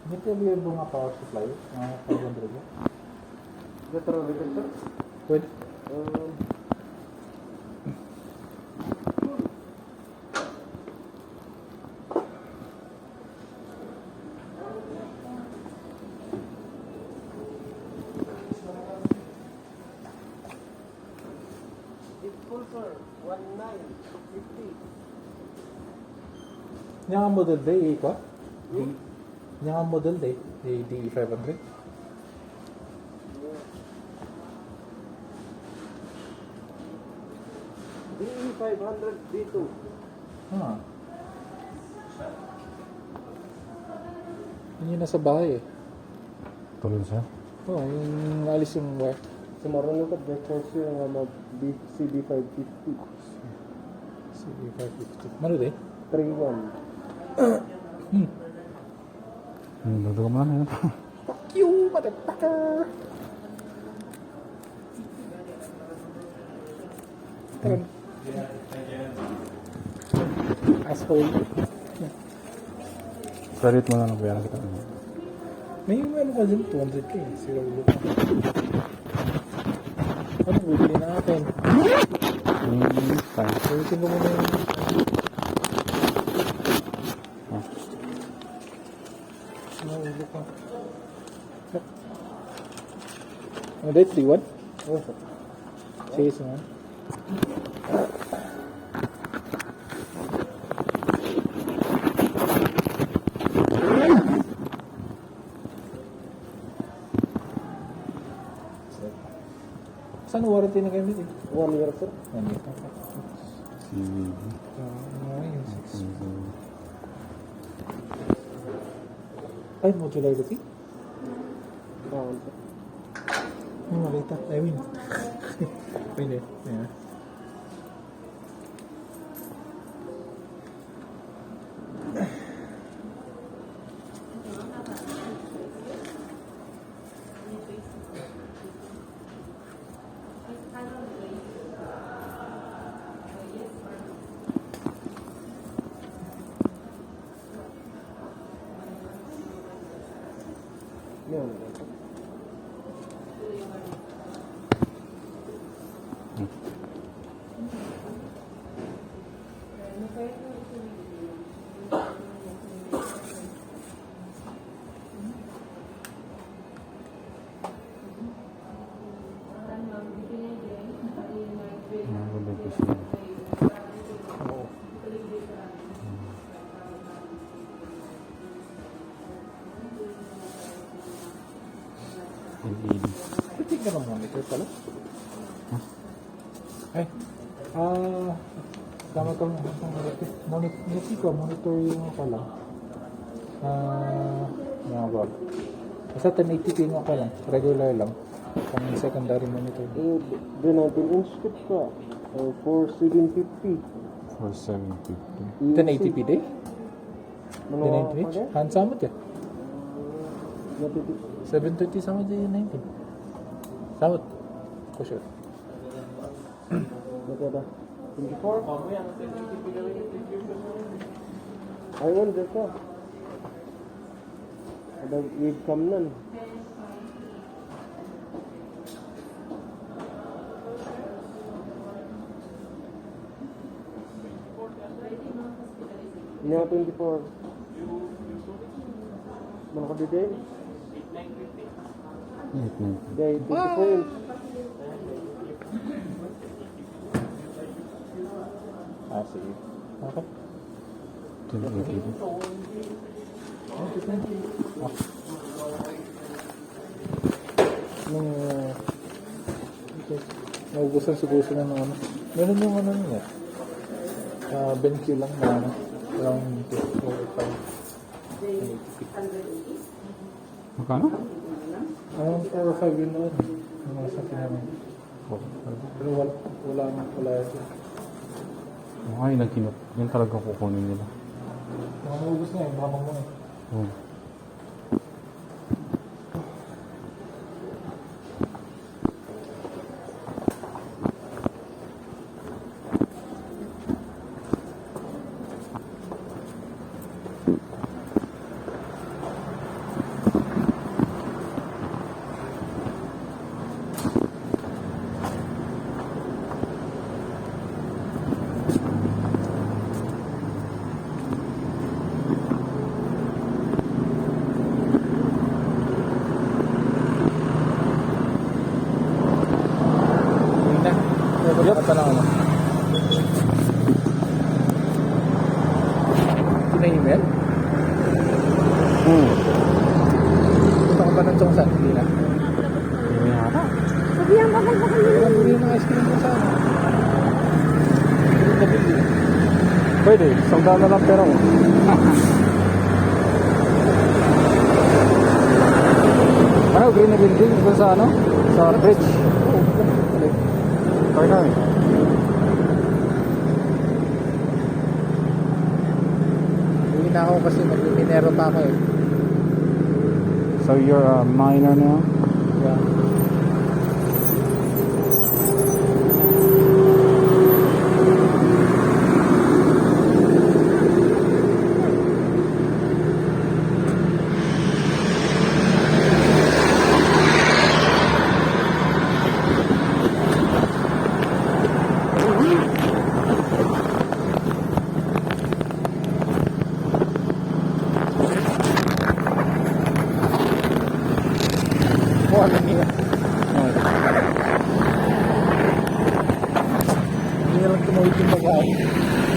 Dito yung mga power supply, mga 500 mo. Dito rin dito. Pwede. It's full sir, 1950. Yung model day, ko? Yung model day, DE500. DE500 D2. Ah. Yun yung nasa bahay eh. Tuloy siya? Oo, yung alis yung wire. So marunong ka breakfast yung CD550. CD550. Ano din? 3-1. Dudugo mo na yun. Fuck you, motherfucker! Asshole. Credit mo na ng bayaran kita. May ano ka dyan, 200k. Sira ulo ka. Ano, bibili natin? Fine. Ulitin ko muna yung... Ulo ka. Ano dahil? 3-1? Oo sir. Sige, sige. Saan warranty na kayo dito? 1 year sir. 1 year. Ay, modularity? Bawal sir. Ay, makita. I mean. Pwede. Yeah. Yan. Oo. Pitik ka ng monitor pala. Ay. Tama ka mo. Monitor yung pala. Mga bag. Basta 1080p nga ka lang. Regular lang. Pang secondary monitor. Di natin inscript ka. 4750. For 750. 1080p day? Ano 1080p inch? Han samot ya? Natitik. 720 samot ya 19. Samot. For sure. Nakada. 24? I wonder ka. Ada webcam nan. Ini 24. Mana ka din? 890. Day 24 inch. Sige. Okay. 1080. Nung naubusan siguro sila ng ano. Meron yung ano niya. BenQ lang na ano. Around 4 Magkano? Around 4 or 5 yun noon. Yung mga sakin namin. Pero wala ito. Ay, nagkinot. Yan talaga kukunin nila. Mga naubos na eh. Mamang mo eh. Oh. Yep. Ata lang ano. Kina-email? Punta ka ba ng Chongsan? Hindi na. Hindi yata. Sabihan bakal nila. Kaya bumili ng ice cream mo sa ano. Nabili. Pwede, isang daan na lang pera mo. Ano, green na building? Doon sa ano? Sa bridge. Okay na eh. Uwi na ako kasi mag-minero pa ako eh. So you're a miner now? Yeah. Ano niya? Hindi na lang tumawid yung bagay.